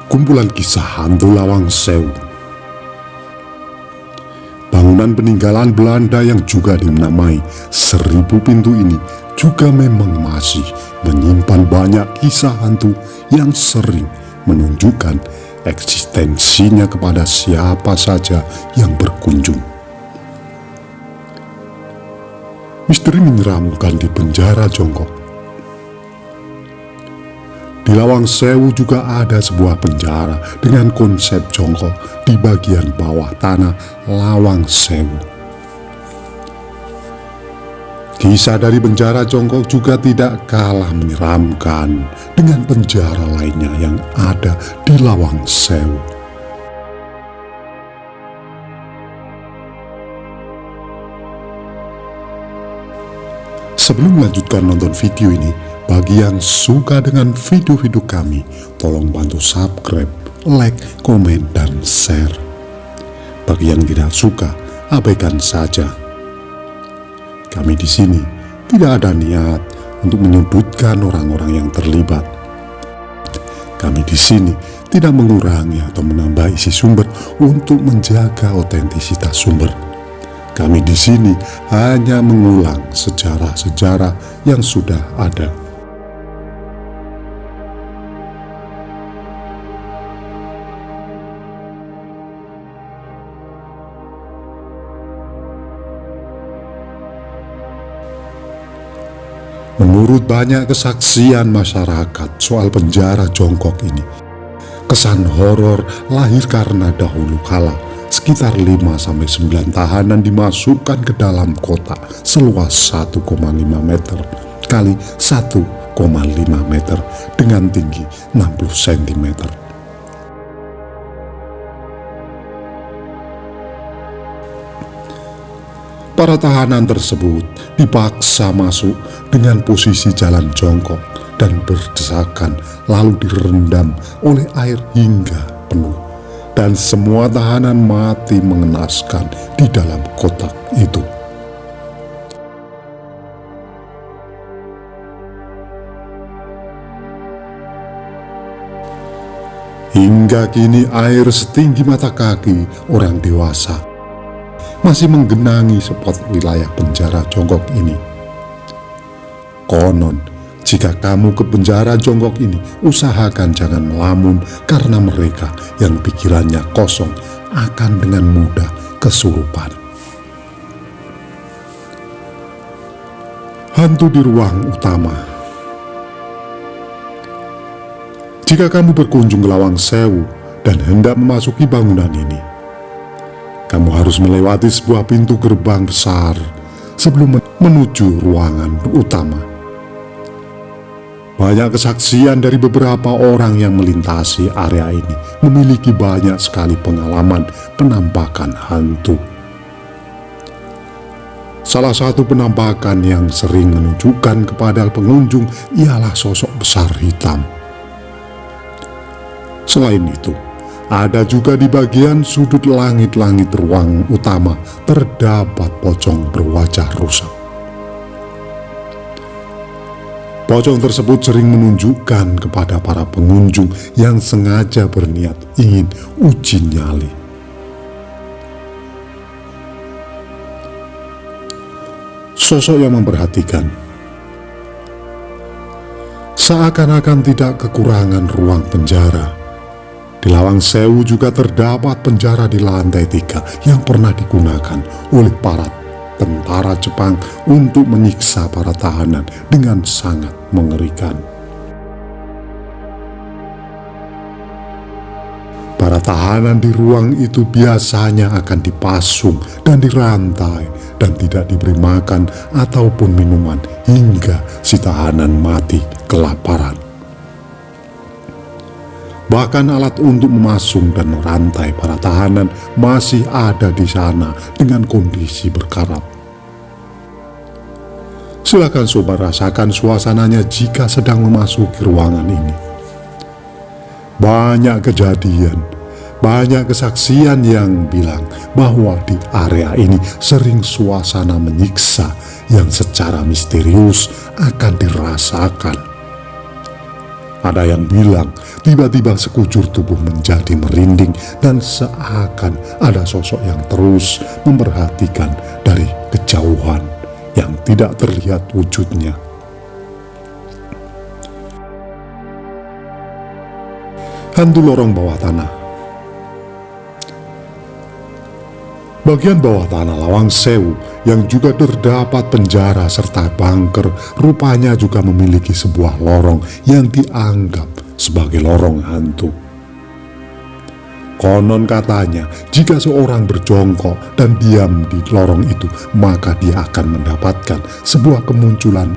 Kumpulan kisah hantu Lawang Sewu. Bangunan peninggalan Belanda yang juga dinamai 1000 pintu ini juga memang masih menyimpan banyak kisah hantu yang sering menunjukkan eksistensinya kepada siapa saja yang berkunjung. Misteri menyeramkan di penjara Jongkok. Di Lawang Sewu juga ada sebuah penjara dengan konsep jongkok di bagian bawah tanah Lawang Sewu. Kisah dari penjara jongkok juga tidak kalah menyeramkan dengan penjara lainnya yang ada di Lawang Sewu. Sebelum melanjutkan nonton video ini, bagi yang suka dengan video-video kami, tolong bantu subscribe, like, komen, dan share. Bagi yang tidak suka, abaikan saja. Kami di sini tidak ada niat untuk menyudutkan orang-orang yang terlibat. Kami di sini tidak mengurangi atau menambah isi sumber untuk menjaga otentisitas sumber. Kami di sini hanya mengulang sejarah-sejarah yang sudah ada. Menurut banyak kesaksian masyarakat soal penjara jongkok ini, kesan horor lahir karena dahulu kala sekitar 5-9 tahanan dimasukkan ke dalam kotak seluas 1,5 meter kali 1,5 meter dengan tinggi 60 cm. Para tahanan tersebut dipaksa masuk dengan posisi jalan jongkok dan berdesakan, lalu direndam oleh air hingga penuh, dan semua tahanan mati mengenaskan di dalam kotak itu. Hingga kini air setinggi mata kaki orang dewasa masih menggenangi spot wilayah penjara jongkok ini. Konon, jika kamu ke penjara jongkok ini, usahakan jangan melamun karena mereka yang pikirannya kosong akan dengan mudah kesurupan. Hantu di ruang utama. Jika kamu berkunjung ke Lawang Sewu dan hendak memasuki bangunan ini, kamu harus melewati sebuah pintu gerbang besar sebelum menuju ruangan utama. Banyak kesaksian dari beberapa orang yang melintasi area ini memiliki banyak sekali pengalaman penampakan hantu. Salah satu penampakan yang sering menunjukkan kepada pengunjung ialah sosok besar hitam. Selain itu, ada juga di bagian sudut langit-langit ruang utama terdapat pocong berwajah rusak. Pocong tersebut sering menunjukkan kepada para pengunjung yang sengaja berniat ingin uji nyali. Sosok yang memperhatikan seakan-akan tidak kekurangan ruang penjara. Di Lawang Sewu juga terdapat penjara di lantai 3 yang pernah digunakan oleh para tentara Jepang untuk menyiksa para tahanan dengan sangat mengerikan. Para tahanan di ruang itu biasanya akan dipasung dan dirantai dan tidak diberi makan ataupun minuman hingga si tahanan mati kelaparan. Bahkan alat untuk memasung dan merantai para tahanan masih ada di sana dengan kondisi berkarat. Silakan sobat rasakan suasananya jika sedang memasuki ruangan ini. Banyak kejadian, banyak kesaksian yang bilang bahwa di area ini sering suasana menyiksa yang secara misterius akan dirasakan. Ada yang bilang tiba-tiba sekujur tubuh menjadi merinding dan seakan ada sosok yang terus memperhatikan dari kejauhan yang tidak terlihat wujudnya. Hantu lorong bawah tanah. Bagian bawah tanah Lawang Sewu yang juga terdapat penjara serta bunker rupanya juga memiliki sebuah lorong yang dianggap sebagai lorong hantu. Konon katanya jika seorang berjongkok dan diam di lorong itu, maka dia akan mendapatkan sebuah kemunculan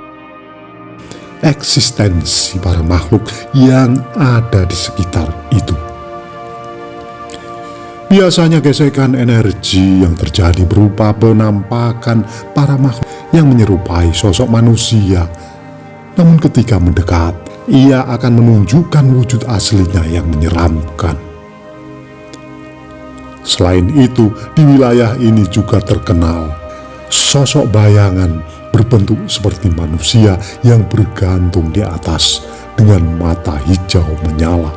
eksistensi para makhluk yang ada di sekitar itu. Biasanya gesekan energi yang terjadi berupa penampakan para makhluk yang menyerupai sosok manusia. Namun ketika mendekat, ia akan menunjukkan wujud aslinya yang menyeramkan. Selain itu, di wilayah ini juga terkenal sosok bayangan berbentuk seperti manusia yang bergantung di atas dengan mata hijau menyala.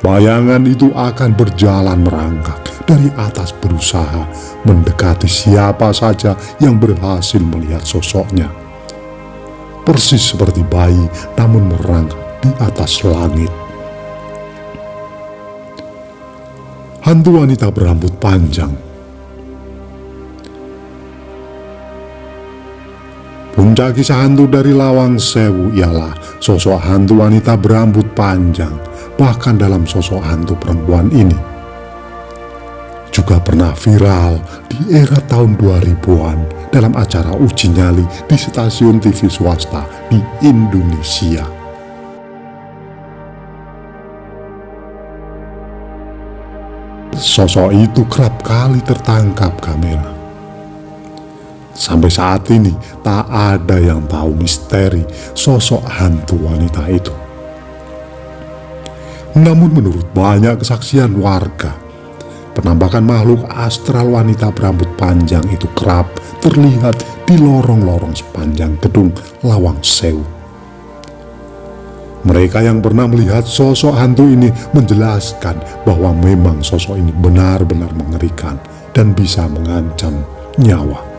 Bayangan itu akan berjalan merangkak dari atas berusaha mendekati siapa saja yang berhasil melihat sosoknya. Persis seperti bayi namun merangkak di atas langit. Hantu wanita berambut panjang. Puncak kisah hantu dari Lawang Sewu ialah sosok hantu wanita berambut panjang. Bahkan dalam sosok hantu perempuan ini juga pernah viral di era tahun 2000-an dalam acara uji nyali di stasiun TV swasta di Indonesia. Sosok itu kerap kali tertangkap kamera. Sampai saat ini tak ada yang tahu misteri sosok hantu wanita itu. Namun menurut banyak kesaksian warga, penampakan makhluk astral wanita berambut panjang itu kerap terlihat di lorong-lorong sepanjang gedung Lawang Sewu. Mereka yang pernah melihat sosok hantu ini menjelaskan bahwa memang sosok ini benar-benar mengerikan dan bisa mengancam nyawa.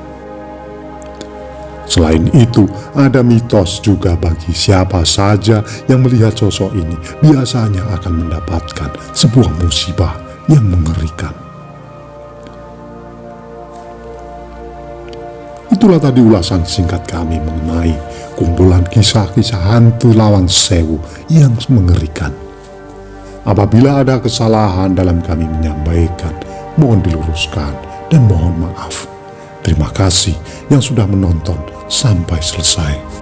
Selain itu, ada mitos juga bagi siapa saja yang melihat sosok ini biasanya akan mendapatkan sebuah musibah yang mengerikan. Itulah tadi ulasan singkat kami mengenai kumpulan kisah-kisah hantu Lawang Sewu yang mengerikan. Apabila ada kesalahan dalam kami menyampaikan, mohon diluruskan dan mohon maaf. Terima kasih yang sudah menonton sampai selesai.